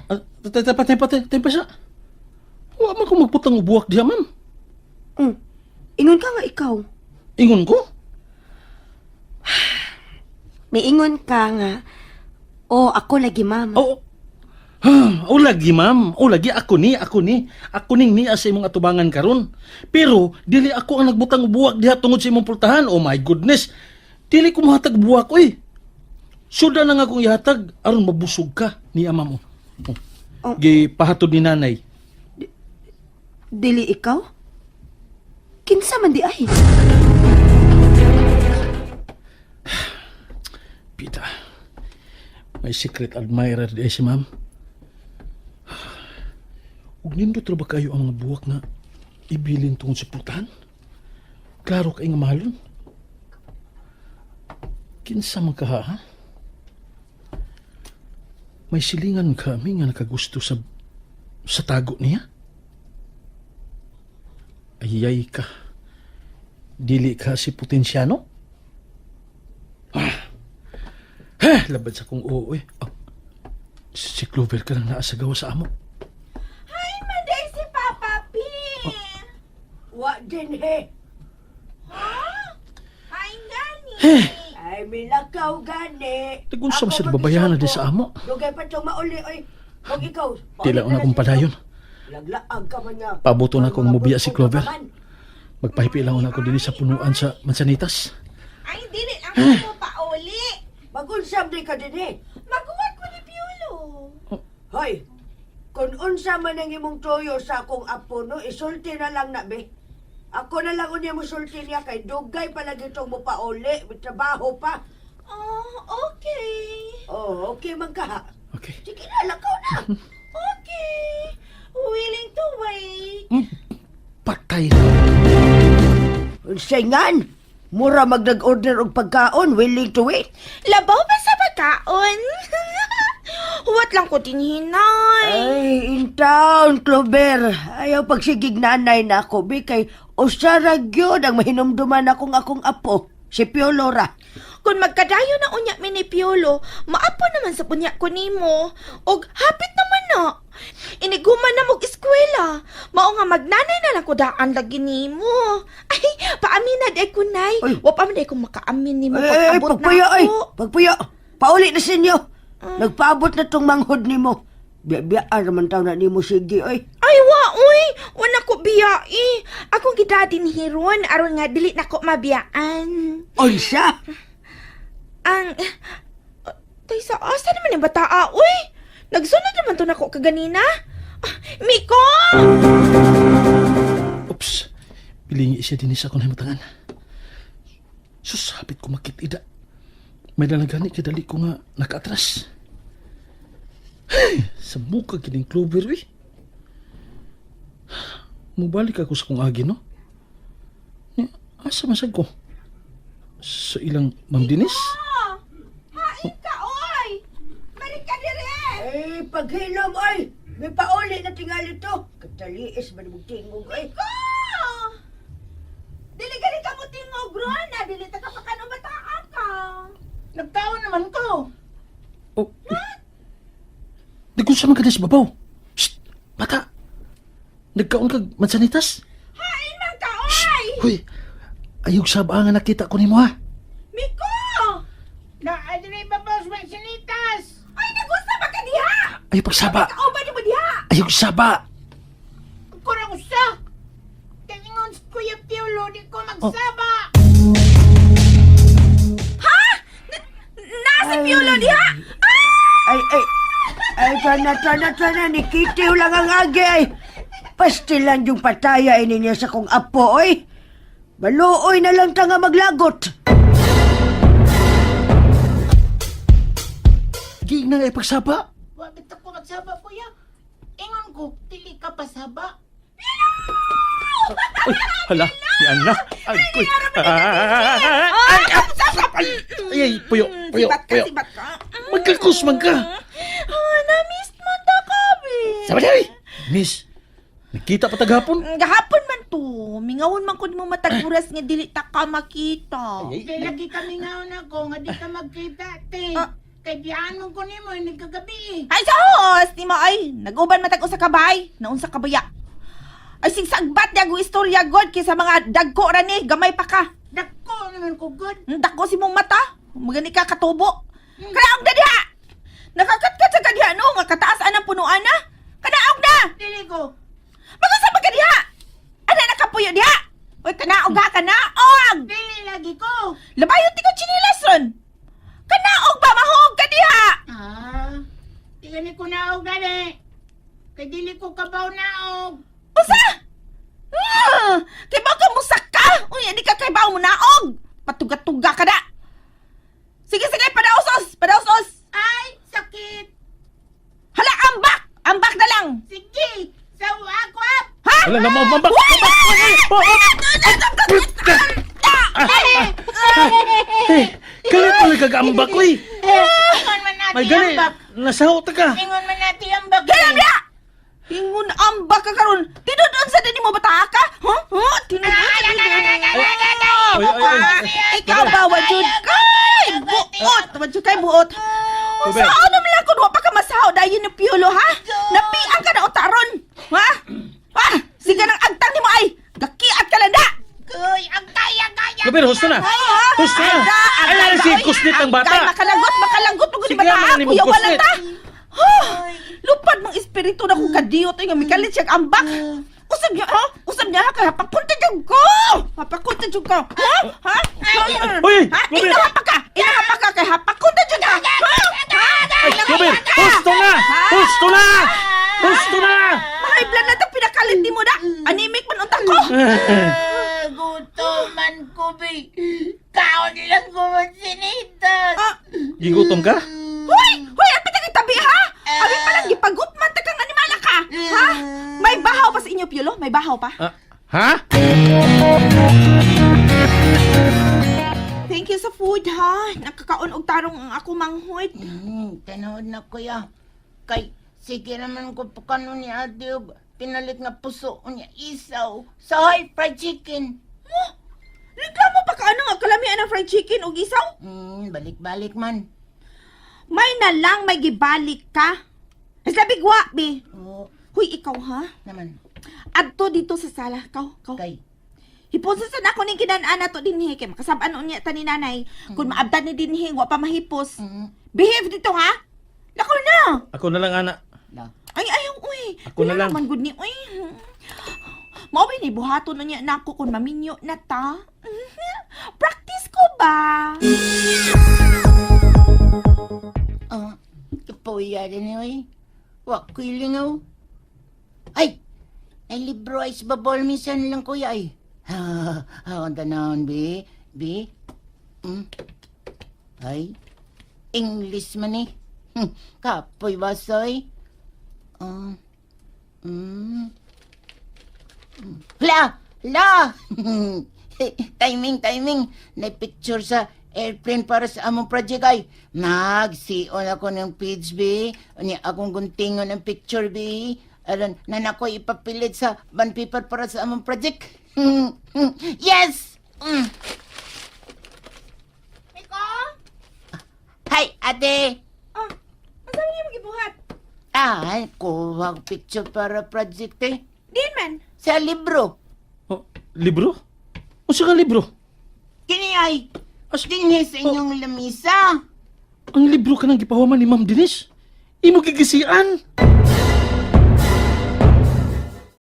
Tay pa siya. Wa man ko magputang og buwak diha, ma'am. Ingon ka nga ikaw. Ingon ko? Miingon ka nga, ako lagi, ma'am. O lagi, ma'am. O lagi, ako ni. Ako ning ni sa imong atubangan karon. Pero, dili ako ang nagbutang og buwak diha tungod sa imong pultahan. Oh my goodness. Dili ko mahatag buwak, oy. Suda na nga akong ihatag, aron mabusog ka ni ama mo. Gipahatod ni nanay. Dili ikaw? Kinsa man di ay? Pita, may secret admirer di si ma'am. Ug nindot ra ba kayo ang mga buwak na ibilin tungod sa pultahan? Klaro kay nga mahalon. Kinsa man ka, ha? May silingan kami nga nakagusto sa tago niya? Ayay ka. Dili ka si Potensyano? Labad sa kong oo eh. Si Clover ka lang naasagawa sa amo. Ay, maday si Papa P. Wa din he. Ay, gani. Ay, milakaw gani. Tagun sa masir babayanan di sa amo. Dugay pa itong mauli, oy. Huwag ikaw. Tila na akong padayon. Laglaag ka man niya. Pabuto na akong mubiya si Clover. Magpahipi lang ako din sa punuan sa Mansanitas. Ay, dili ang mo pauli. Mag-unsam di ka din he. Maguwat ko ni Piolo. Hoy, kung unsa man ang imong toyo sa akong apo, no, isulti na lang na, be. Ako na lang unya mo sulti niya kay dugay palagi itong mo pauli. May trabaho pa. Oh, okay. Oh, okay man ka, ha? Okay. Sige na, lakaw na. Okay. Willing to wait. Patay. Saingan, mura magdag-order og pagkaon, willing to wait. Labaw pa sa pagkaon. Huwat lang ko tinhinay. Ay, in town, Clover. Ayaw pagsigig nanay na ako, be, kay usara gyud ang mahinumduman akong apo, si Piolora. Kung magkadayo na unya mi ni Piolo, maapo naman sa punya ko nimo. Og hapit naman na. Iniguman na mog eskwela. Mao nga magnanay na lang ko daan lagi nimo. Ay, paamin na day kunay. Wa pa man day ko makaamin nimo Ay, pag-abot pagpuyo, na ay, ako. pagpuyo. Pauli na sinyo. Nagpaabot na tong manghod nimo. Biya-biyaan naman taw na nimo sige, ay. Ay, uy! Wala ko biyai. Akong gidadi ni Hiron, aron nga dili na ko mabiyaan. Oy, siya? Ang... Tay sa asa naman yung bataa, uy! Nagsunod naman to na ko kaganina. Miko! Oops. Pilingi siya din isa ko na himutangan. Sus, hapit ko makitida. May lalagani kadali ko nga nakaatras. Ay, sa muka kining Clover, eh. Mubalik ako sa kong agi, no? Asa masag ko? Sa ilang Ma'am Dinis? Hain ka, oy! Balik ka dire! Ay, paghilom, ay. May pauli na tingali to. Kataliis, manibugtingog, ay. Ko! Dili gali ka mo tingog, Ron, na dili ta kapakano bataa ka. Nagtaon naman ko. Oh, di kung saan ka sa babaw. Shh! Bata! Nagkaon kag mansanitas? Hain man ka, oy! Hoy! Ayog saba nga nakita ko ni mo, ha? Miko! Naadri ba ba sa mansanitas? Ay, nagusta ba ka diha? Ayog pagsaba! Kauban mo diha? Ayog saba! Kurang usa. Kaningon si Kuya Piolo, di ko magsaba. Ha? Nasa Piolo diha? Ay, tana, nikitiw lang ang agi, ay. Pastilan yung pataya niya sa kong apo, oy. Baluoy na lang ta nga maglagot. Di na nga ipagsaba. Wabit ako magsaba, Kuya. Ingon ko, dili ka pasaba. Uy, hala, yan na. Ay, kuy. Ay, puyo. Sibat ka. Magkakus man ka. Na-miss mo ta ka, be. Sabi, Miss, nakita pa tagapon? Gahapon man to. Mingawon man ko mo matag oras nga dili ta ka makita. Kaya lagi kami nga ako, nga di ka magkita, te. Kay dianon ko ni mo, nagkagabi. Ay, sos! Di mo ay, nag-uban matag sa kabay. Naun sa kabaya. Ay, sigsagbat niya go istorya, God, kaysa mga dagko ra ni, gamay pa ka. Dako naman ko, good. Dagko si mong mata. Magani ka katubo. Kanaog na diha! Nakakatkat sa kadiha, no? Nga kataas anang punuan na. Kanaog na! Dili ko. Magkasa ba kadiha? Ano nakapuyo diha? Uy, kanaog ha, kanaog! Dili lagi ko. Labayon ti ko chinilas ron. Kanaog ba, mahog ka diha? Di gani ko naog gani. Kay dili ko kabaw naog. Usa! Kay ba ka musak ka? Uy, hindi ka kay ba mo naog? Patuga-tuga ka na. Sige, padausos! Padausos! Ay, sakit. Hala, ambak! Ambak na lang! Sige, sawa ako up. Ha? Wala na, mambak! Hey, galit mo kagambak ko eh. Ingon man natin May gani, ambak. nasahot ka. Ingon man natin ambak. Ganyan niya! Ingon ambak ka karon. Tinudon sa dani mo bata ka? Huh? Huh? Tinudon sa dani Ikaw ba, wajud ka? Buot! Wajud kay buot. Saan naman lang kung pa ka masahaw dahil ni Piolo, ha? Napiang ka na utaron. Ha? Ha? Sige nang agtang ni mo ay. Gakiat ka lang da. Uy, ang kaya. Gabriel, husto na. Husto na. Ay, nari si kusnit ang bata. Makalagot. Pagod Sige, ni bata. mga ni mo Kuya, wala kusnit. ta. Lupad mong espiritu na kong kadiyot ay nga mikalit siyang ambak. Usab niya, ha? Usab niya, ha? Kaya papunta dyan ko! Papakunta dyan ko! Ha? Ha? Uy, Ha? Gabriel. Inahapak ka! Inahapak ka! Kaya papunta dyan ka! Ha? Ay, Gabriel, husto na! Husto na! Husto na! Mahiblan na ito pinakalit ni mo na! Animik man unta ko! Gutoman ko, be. Kaon lang ko sinita. Gigutom ka? Hoy! Hoy! Ang pitang itabi, ha? Abi pa lang, ipagutman ta kang animala ka! Ha? May bahaw pa sa inyo, Piolo? May bahaw pa? Ha? Thank you sa food, ha? Nakakaon og tarong ang ako manghod. Tanood na kuya. Kay, sige naman ko pa kanon ni ate og pinalit nga puso niya isaw. Sa fried chicken. Reklamo pa ka ano nga kalamian ng fried chicken o gisaw? Balik-balik man. May na lang may gibalik ka. Sabi gwa, be. Huy, ikaw ha? Naman. Adto dito sa sala. Kau. Kay. Hiposa sa nako ning kinan-an na to dinhi kay makasab-an unya ta ni nanay. Kung maabdan ni dinhi wa pa mahipos. Behave dito ha? Lako na. Ako na lang, anak. Ay ayaw uy. Ako na lang. Man gud ni uy. Mao ba ni buhaton na niya nako kung maminyo na ta? Practice ko ba? Kapoya din oy. Wa ko ilingaw. Ay libro ay babol minsan lang kuya ay. Ang tanawon, be. Ay, English man eh. Kapoy basoy. Hala! Timing. Na-picture sa airplane para sa among project ay. Nag-sion ako ng page, be. Unya akong guntingon ng picture, be. Aron, nanako ipapilit sa bond paper para sa among project. Yes! Miko? Hi, ate! Masama niyo magibuhat? Kuha picture para project eh. Din man. Sa libro. Libro? O siya ka libro? Kini ay, dinhi sa inyong lamisa. Ang libro ka nang gipahuman ni Ma'am Denise? Imo gigisian?